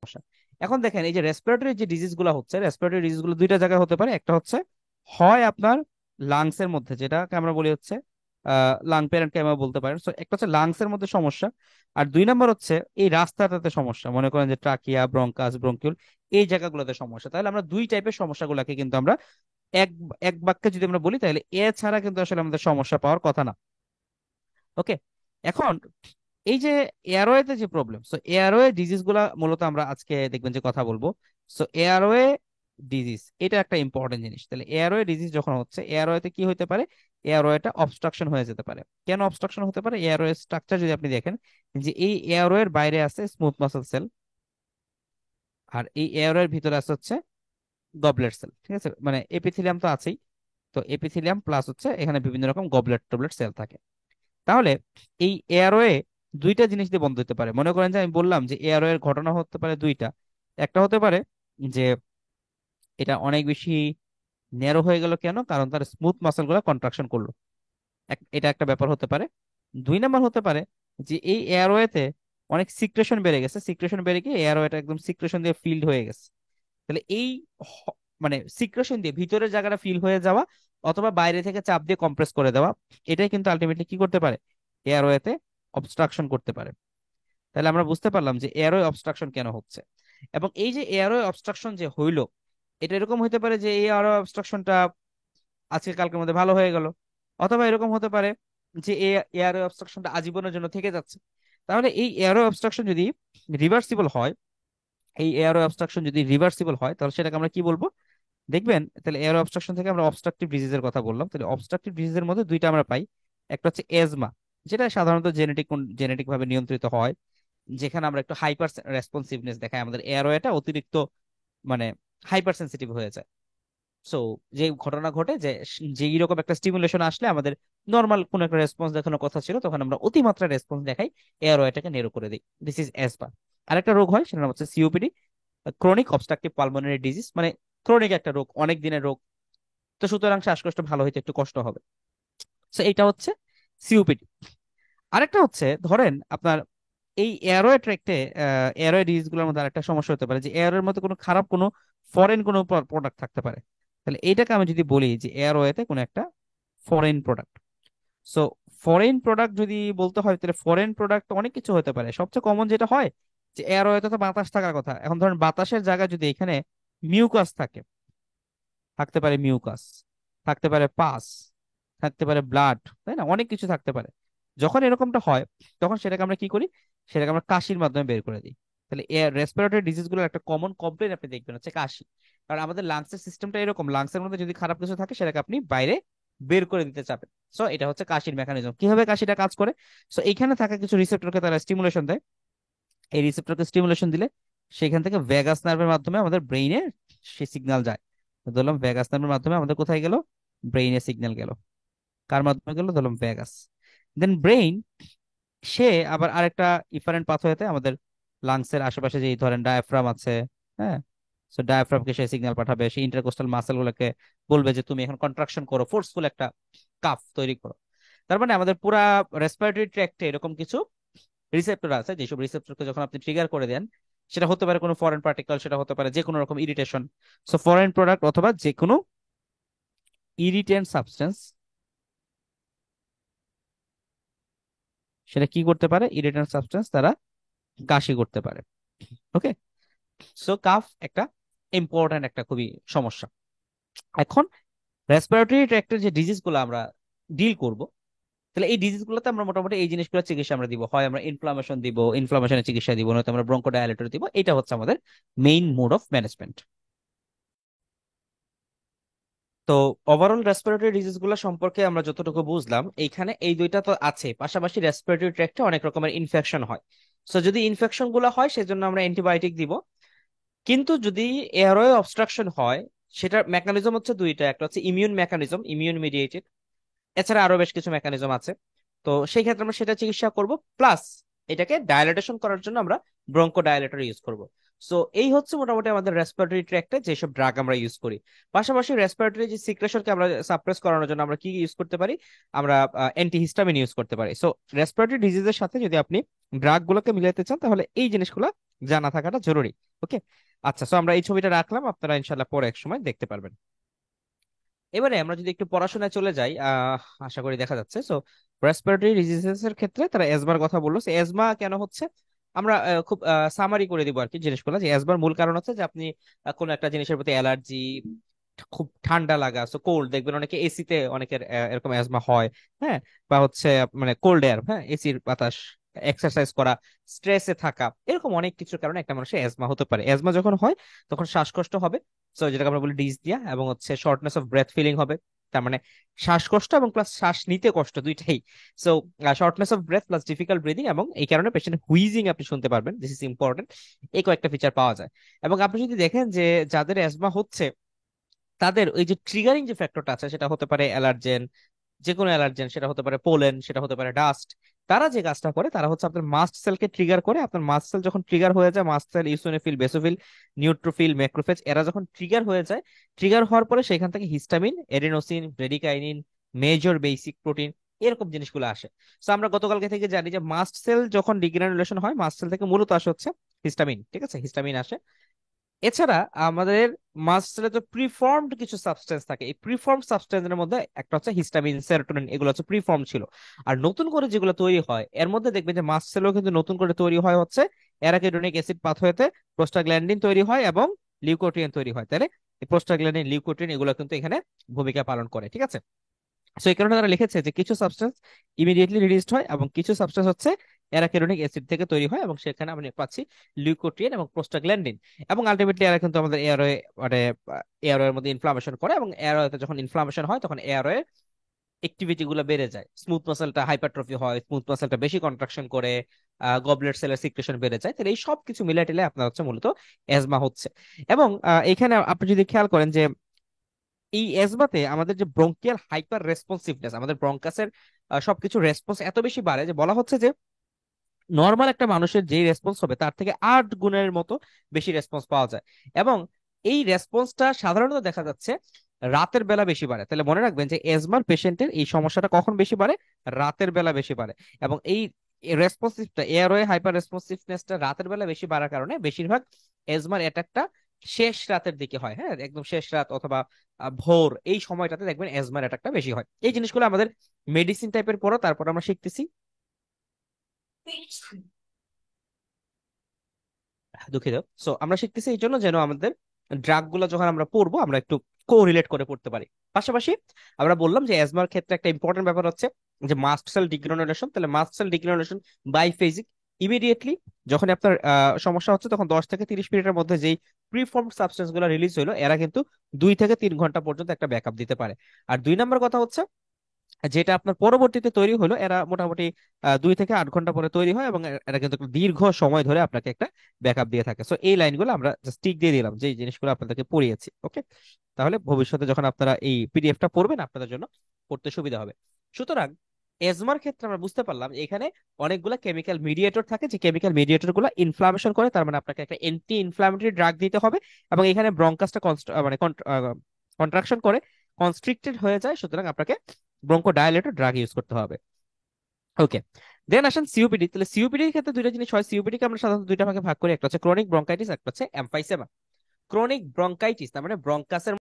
সমস্যা। এখন দেখেন এই যে রেসপিরেটরি যে ডিজিজ গুলো হচ্ছে, রেসপিরেটরি ডিজিজ গুলো দুইটা জায়গায় হতে পারে। একটা হচ্ছে হয় আপনার লাংস এর মধ্যে, যেটাকে আমরা বলি হচ্ছে লাং প্যারেন্টকে আমরা বলতে পারি। সো একটা হচ্ছে লাংস এর মধ্যে সমস্যা, আর দুই নাম্বার হচ্ছে এই রাস্তাটাতে সমস্যা, মনে করেন যে ট্রাকিয়া, ব্রঙ্কাস, ব্রঙ্কিউল, এই জায়গাগুলোতে সমস্যা। তাহলে আমরা দুই টাইপের সমস্যাগুলোকে কিন্তু আমরা এক এক বাক্যে যদি আমরা বলি, তাহলে এ ছাড়া কিন্তু আসলে আমাদের সমস্যা পাওয়ার কথা না। ওকে, এখন এই যে এয়ারওয়েতে যে প্রবলেম, সো এয়ারওয়ে ডিজিজ গুলা মূলত আমরা আজকে দেখবেন যে কথা বলবো। সো এয়ারওয়ে ডিজিজ এটা একটা ইম্পর্টেন্ট জিনিস। তাহলে এয়ারওয়ে ডিজিজ যখন হচ্ছে, এয়ারওয়েতে কি হতে পারে, এয়ারওয়েটা অবস্ট্রাকশন হয়ে যেতে পারে। কেন অবস্ট্রাকশন হতে পারে? এয়ারওয়ে স্ট্রাকচার যদি আপনি দেখেন, যে এই এয়ারওয়ের বাইরে আছে স্মুথ মাসল সেল, আর এই এয়ারওয়ের ভিতরে আছে হচ্ছে গবলেট সেল। ঠিক আছে, মানে এপিথেলিয়াম তো আছেই, তো এপিথেলিয়াম প্লাস হচ্ছে এখানে বিভিন্ন রকম গবলেট টবলেট সেল থাকে। তাহলে এই এয়ারওয়ে দুইটা জিনিস দিয়ে বন্ধ হতে পারে। মনে করেন যে আমি বললাম যে এয়ারওয়ের ঘটনা হতে পারে দুইটা। একটা হতে পারে যে এটা অনেক বেশি ন্যারো হয়ে গেল, কেন? কারণ তার স্মুথ মাসল গুলো কন্ট্রাকশন করলো, এটা একটা ব্যাপার হতে পারে। দুই নাম্বার হতে পারে যে এই এয়ারওয়েতে অনেক সিক্রেশন বেড়ে গেছে, সিক্রেশন বেড়ে গিয়ে এয়ারওয়েটা একদম সিক্রেশন দিয়ে ফিল্ড হয়ে গেছে। তাহলে এই মানে সিক্রেশন দিয়ে ভিতরের জায়গাটা ফিল হয়ে যাওয়া অথবা বাইরে থেকে চাপ দিয়ে কম্প্রেস করে দেওয়া, এটাই কিন্তু আলটিমেটলি কি করতে পারে, এয়ারওয়েতে অবস্ট্রাকশন করতে পারে। তাহলে আমরা বুঝতে পারলাম যে এয়ারওয়ে অবস্ট্রাকশন কেন হচ্ছে। এবং এই যে এয়ারওয়ে অবস্ট্রাকশন যে হইলো, এটা এরকম হতে পারে যে এই এয়ারওয়ে অবস্ট্রাকশনটা আজকে কালকের মধ্যে ভালো হয়ে গেল, অথবা এরকম হতে পারে যে এই এয়ারওয়ে অবস্ট্রাকশনটা আজীবনের জন্য থেকে যাচ্ছে। তাহলে এই এয়ারওয়ে অবস্ট্রাকশন যদি রিভার্সিবল হয়, এই এয়ারওয়ে অবস্ট্রাকশন যদি রিভার্সিবল হয়, তাহলে সেটাকে আমরা কি বলবো দেখবেন। তাহলে এয়ার অবস্ট্রাকশন থেকে আমরা অবস্ট্রাকটিভ ডিজিজের কথা বললাম। তাহলে অবস্ট্রাকটিভ ডিজিজের মধ্যে দুইটা আমরা পাই। একটা হচ্ছে এজমা, যেটা সাধারণত জেনেটিক ভাবে নিয়ন্ত্রিত হয়, যেখানে আমরা একটু হাইপার রেসপন্সিভনেস দেখাই, আমাদের এয়ারওয়েটা অতিরিক্ত মানে হাইপার সেন্সিটিভ হয়ে যায়। সো যে ঘটনা ঘটে যে যে এইরকম একটা স্টিমুলেশন আসলে আমাদের নর্মাল কোন একটা রেসপন্স দেখানোর কথা ছিল, তখন আমরা অতিমাত্রা রেসপন্স দেখাই, এয়ারওয়েটাকে নেরো করে দিই। This is asthma. আরেকটা রোগ হয়, সেটার নাম হচ্ছে COPD, chronic obstructive pulmonary disease, মানে ক্রনিক একটা রোগ, অনেক দিনের রোগ। তো সুতরাং শ্বাসকষ্ট ভালো হইতে একটু কষ্ট হবে। তো এটা হচ্ছে সিওপিডি। আরেকটা হচ্ছে ধরেন আপনার এই এয়ারওয়ে ট্র্যাক্টে, এয়ারওয়ে ডিজিজ গুলোর মধ্যে আরেকটা সমস্যা হতে পারে যে এয়ারওয়ের মধ্যে কোনো খারাপ কোনো ফরেন কোনো প্রোডাক্ট থাকতে পারে। তাহলে এইটাকে আমি যদি বলি যে এয়ারওয়েতে কোনো একটা foreign product, so foreign product যদি বলতে হয়, তাহলে ফরেন প্রোডাক্ট অনেক কিছু হতে পারে। সবচেয়ে কমন যেটা হয় যে এয়ারওয়েতে তো বাতাস থাকার কথা, এখন ধরেন বাতাসের জায়গায় যদি এখানে মিউকাস থাকে, থাকতে পারে মিউকাস, থাকতে পারে পাস, থাকতে পারে ব্লাড, তাই না, অনেক কিছু থাকতে পারে। যখন এরকমটা হয়, তখন সেটাকে আমরা কি করি, সেটাকে আমরা কাশির মাধ্যমে বের করে দিই। তাহলে এয়ার রেসপিরেটরি ডিজিজ গুলোর একটা কমন কমপ্লেন আপনি দেখবেন হচ্ছে কাশি। কারণ আমাদের লাংসের সিস্টেমটা এরকম, লাংসের মধ্যে যদি খারাপ কিছু থাকে সেটাকে আপনি বাইরে বের করে দিতে চাবেন। সো এটা হচ্ছে কাশির মেকানিজম। কিভাবে কাশিটা কাজ করে, সো এইখানে থাকা কিছু রিসেপ্টরকে তারা স্টিমুলেশন দেয়। এই রিসেপ্টরকে স্টিমুলেশন দিলে সেখান থেকে ভ্যাগাস নার্ভের মাধ্যমে আমাদের ব্রেইনে সে সিগন্যাল যায়। তো ধরলাম ভ্যাগাস নার্ভের মাধ্যমে আমাদের কোথায় গেল, ব্রেইনে সিগন্যাল গেল। কার মাধ্যমে গেল, ধরলাম ভ্যাগাস। দেন ব্রেইন সে আবার আরেকটা ইফারেন্ট পাথওয়েতে আমাদের লাংসের আশেপাশে যে ধরেন ডায়াফ্রাম আছে, হ্যাঁ, সো ডায়াফ্রামকে সে সিগন্যাল পাঠাবে, সেই ইন্টারকোস্টাল মাসেল গুলোকে বলবে যে তুমি এখন কন্ট্রাকশন করো, ফোর্সফুল একটা কাফ তৈরি করো। তার মানে আমাদের পুরা রেসপিরেটরি ট্র্যাক্টে এরকম কিছু রিসেপ্টর আছে, যেসব রিসেপ্টরকে যখন আপনি ট্রিগার করে দেন, সেটা হতে পারে কোনো ফরেন পার্টিকেল, সেটা হতে পারে যে কোনো রকম ইরিটেশন। সো ফরেন প্রোডাক্ট অথবা যে কোনো ইরিটেন্ট সাবস্টেন্স, সেটা কি করতে পারে, ইরিটেন্ট সাবস্টেন্স তারা কাশি করতে পারে। ওকে, সো কাফ একটা ইম্পর্ট্যান্ট একটা খুবই সমস্যা। এখন রেসপিরেটরি ট্র্যাক্টের যে ডিজিজ গুলো আমরা ডিল করব, তাহলে এই ডিজিজ গুলোতে আমরা মোটামুটি এই জিনিসগুলো চিকিৎসা আমরা দিব, হয় আমরা ইনফ্লামেশন দিব, ইনফ্লামেশনের চিকিৎসা দিব, নয়তো আমরা ব্রঙ্কোডায়ালেটর দিব। এটা হচ্ছে আমাদের মেইন মোড অফ ম্যানেজমেন্ট। তো ওভারঅল রেসপিরেটরি ডিজিজ গুলো সম্পর্কে আমরা যতটুকু বুঝলাম, এইখানে এই দুইটা তো আছে, পাশাপাশি রেসপিরেটরি ট্র্যাক্টে অনেক রকমের ইনফেকশন হয়। সো যদি ইনফেকশন গুলো হয়, সেজন্য আমরা অ্যান্টিবায়োটিক দিব। কিন্তু যদি এয়ারওয়ে অবস্ট্রাকশন হয়, সেটার মেকানিজম হচ্ছে দুইটা, একটা হচ্ছে ইমিউন মেকানিজম, ইমিউন মিডিয়েটেড, এছাড়া আরো বেশ কিছু মেকানিজম আছে। তো সেই ক্ষেত্রে আমরা সেটা চিকিৎসা করব, প্লাস এটাকে ডায়ালেটেশন করার জন্য আমরা ব্রঙ্কো ডায়ালেটর ইউজ করব। সো এই হচ্ছে মোটামুটি আমাদের রেসপিরেটরি ট্র্যাক্টে যেসব ড্রাগ আমরা ইউজ করি। পাশাপাশি রেসপিরেটরি যে সিক্রেশনকে আমরা সাপ্রেস করানোর জন্য আমরা কি ইউজ করতে পারি, আমরা অ্যান্টিহিস্টামিন ইউজ করতে পারি। সো রেসপিরেটরি ডিজিজের সাথে যদি আপনি ড্রাগ গুলোকে মিলাতে চান, তাহলে এই জিনিসগুলো জানা থাকাটা জরুরি। ওকে, আচ্ছা, সো আমরা এই ছবিটা রাখলাম, আপনারা ইনশাল্লাহ পরে এক সময় দেখতে পারবেন। এবারে আমরা যদি একটু পড়াশোনায় চলে যাই, আশা করি দেখা যাচ্ছে। সো রেসপিরেটরি ডিজিজেস এর ক্ষেত্রে তারা এজমার কথা বললো। এজমা কেন হচ্ছে, আমরা খুব সামারি করে দিব আর কি জিনিসগুলো। যে এজমার মূল কারণ হচ্ছে যে আপনি কোনো একটা জিনিসের প্রতি অ্যালার্জি, খুব ঠান্ডা লাগা, সো কোল্ড, দেখবেন অনেকে এসিতে অনেকের এরকম অ্যাজমা হয়। হ্যাঁ, বা হচ্ছে মানে কোল্ড এয়ার, হ্যাঁ, এসির বাতাস, এক্সারসাইজ করা, স্ট্রেসে থাকা, এরকম অনেক কিছুর কারণে একটা মানুষের অ্যাজমা হতে পারে। অ্যাজমা যখন হয় তখন শ্বাসকষ্ট হবে, সো যেটাকে আমরা বলি ডিসনিয়া, এবং হচ্ছে শর্টনেস অফ ব্রেথ ফিলিং হবে। তার মানে শ্বাসকষ্ট এবং প্লাস শ্বাস নিতে কষ্ট দুইটাই। So shortness of breadth plus difficult breathing, এবং এই কারণে পেশেন্ট হুইজিং আপনি শুনতে পারবেন, দিস ইজ ইম্পর্টেন্ট। এই কয়েকটা ফিচার পাওয়া যায়। এবং আপনি যদি দেখেন যে যাদের অ্যাজমা হচ্ছে তাদের ওই যে ট্রিগারিং যে ফ্যাক্টরটা আছে, সেটা হতে পারে অ্যালার্জেন, যে কোনো অ্যালার্জেন, সেটা হতে পারে পোলেন, সেটা হতে পারে ডাস্ট। তারা যে কাজটা করে তারা হচ্ছে আপনার মাস্ট সেলকে ট্রিগার করে। আপনার মাস্ট সেল যখন ট্রিগার হয়ে যায়, mast cell, eosinophil, basophil, neutrophil, macrophage, এরা যখন ট্রিগার হয়ে যায়, ট্রিগার হওয়ার পরে সেখান থেকে histamine, adenosine, bradykinin, major basic protein, এরকম জিনিসগুলো আসে। তো আমরা গতকালকে থেকে জানি যে মাস্ট সেল যখন ডিগ্রানুলেশন হয়, মাস্ট সেল থেকে মূলত আসে হচ্ছে হিস্টামিন, ঠিক আছে, হিস্টামিন আসে। এছাড়া আমাদের মাস্টারে তো প্রিফর্মড কিছু সাবস্টেন্স থাকে, এই প্রিফর্ম সাবস্টেন্সের মধ্যে একটা হচ্ছে হিস্টামিন, সেরোটোনিন, এগুলো হচ্ছে প্রিফর্ম ছিল। আর নতুন করে যেগুলো তৈরি হয় এর মধ্যে দেখবেন যে মাস্ট সেলও কিন্তু নতুন করে তৈরি হয় হচ্ছে অ্যারাকিডোনিক অ্যাসিড পাথওয়েতে, প্রোস্টাগ্ল্যান্ডিন তৈরি হয় এবং লিউকোট্রিয়েন তৈরি হয়। তাহলে এই প্রোস্টাগ্ল্যান্ডিন, লিউকোট্রিয়েন এগুলো কিন্তু এখানে ভূমিকা পালন করে, ঠিক আছে। সো এই কারণে তারা লিখেছে যে কিছু সাবস্টেন্স ইমিডিয়েটলি রিলিজড হয় এবং কিছু সাবস্টেন্স হচ্ছে অ্যারাকিডোনিক অ্যাসিড থেকে তৈরি হয়, এবং সেখানে আমরা পাচ্ছি লিউকোট্রিয়েন এবং প্রোস্টাগ্ল্যান্ডিন। এবং আলটিমেটলি এরা কিন্তু আমাদের এয়ারওয়ে, মানে এয়ারওয়ের মধ্যে ইনফ্লামেশন করে, এবং এয়ারওয়েতে যখন ইনফ্লামেশন হয় তখন এয়ারওয়ে অ্যাক্টিভিটি গুলো বেড়ে যায়, স্মুথ মাসেলটা হাইপারট্রফি হয়, স্মুথ মাসেলটা বেশি কন্ট্রাকশন করে, গবলেট সেলের সিক্রেশন বেড়ে যায়। তাহলে এই সব কিছু মিলাই টিলে আপনার হচ্ছে মূলত অ্যাজমা হচ্ছে। এবং এখানে আপনি যদি খেয়াল করেন যে এই এজমাতে আমাদের যে ব্রঙ্কিয়াল হাইপার রেসপন্সিভনেস, আমাদের ব্রঙ্কাসের সবকিছু রেসপন্স এত বেশি বাড়ে যে বলা হচ্ছে যে নর্মাল একটা মানুষের যে রেসপন্স হবে তার থেকে 8 গুণের মতো বেশি রেসপন্স পাওয়া যায়। এবং এই রেসপন্সটা সাধারণত দেখা যাচ্ছে রাতের বেলা বেশি বাড়ে। তাহলে মনে রাখবেন যে এজমার পেশেন্টের এই সমস্যাটা কখন বেশি বাড়ে, রাতের বেলা বেশি বাড়ে। এবং এই রেসপন্সিভটা, এয়ারওয়ে হাইপার রেসপন্সিভনেসটা রাতের বেলা বেশি বাড়ার কারণে বেশিরভাগ এজমার অ্যাটাকটা শেষ রাতের দিকে হয়। হ্যাঁ, একদম শেষ রাত অথবা ভোর, এই সময়টাতে দেখবেন এজমার অ্যাটাকটা বেশি হয়। এই জিনিসগুলো আমাদের মেডিসিন টাইপের পড়ো, তারপর আমরা শিখতেছি, দুঃখিত। সো আমরা শিখতেছি এই জন্য যেন আমাদের ড্রাগ গুলো যখন আমরা পড়বো আমরা একটু কোরিলেট করে পড়তে পারি। পাশাপাশি আমরা বললাম যে অ্যাজমার ক্ষেত্রে একটা ইম্পর্টেন্ট ব্যাপার হচ্ছে যে মাস্ট সেল ডিগ্রানুলেশন। তাহলে mast cell degranulation biphasic, immediately যখন আপনার সমস্যা হচ্ছে তখন 10 থেকে 30 মিনিটের মধ্যে যেই প্রিফর্ম সাবস্টেন্স গুলো রিলিজ হইলো এরা কিন্তু 2 থেকে 3 ঘন্টা পর্যন্ত একটা ব্যাকআপ দিতে পারে। আর 2 নম্বর কথা হচ্ছে যেটা আপনার পরবর্তীতে তৈরি হলো এরা মোটামুটি 2 থেকে 8 ঘন্টা পরে তৈরি হয়, এবং এরা কিন্তু একটা দীর্ঘ সময় ধরে আপনাকে একটা ব্যাকআপ দিয়ে থাকে। সো এই লাইনগুলো আমরা জাস্ট টিক দিয়ে দিলাম, যে জিনিসগুলো আপনাদেরকে পড়িয়েছি। ওকে, তাহলে ভবিষ্যতে যখন আপনারা এই পিডিএফটা পড়বেন আপনাদের জন্য পড়তে সুবিধা হবে। সুতরাং এজমার ক্ষেত্রে আমরা বুঝতে পারলাম যে এখানে অনেকগুলো কেমিক্যাল মিডিয়েটর থাকে, যে কেমিক্যাল মিডিয়েটর গুলো ইনফ্লামেশন করে, তার মানে আপনাকে একটা অ্যান্টি ইনফ্লামেটরি ড্রাগ দিতে হবে। এবং এখানে ব্রঙ্কাসটা মানে কন্ট্রাকশন করে কনস্ট্রিক্টেড হয়ে যায়, সুতরাং আপনাকে ব্রঙ্কো ডায়ালেটর ড্রাগ ইউজ করতে হবে। ওকে, দেন আসেন সিওপিডি। তাহলে সিওপিডির ক্ষেত্রে দুইটা জিনিস হয়। সিওপিডি কে আমরা সাধারণত দুইটা ভাগে ভাগ করি, একটা হচ্ছে ক্রনিক ব্রঙ্কাইটিস, একটা হচ্ছে এমফাইসেমা। ক্রনিক ব্রঙ্কাইটিস তার মানে ব্রঙ্কাসের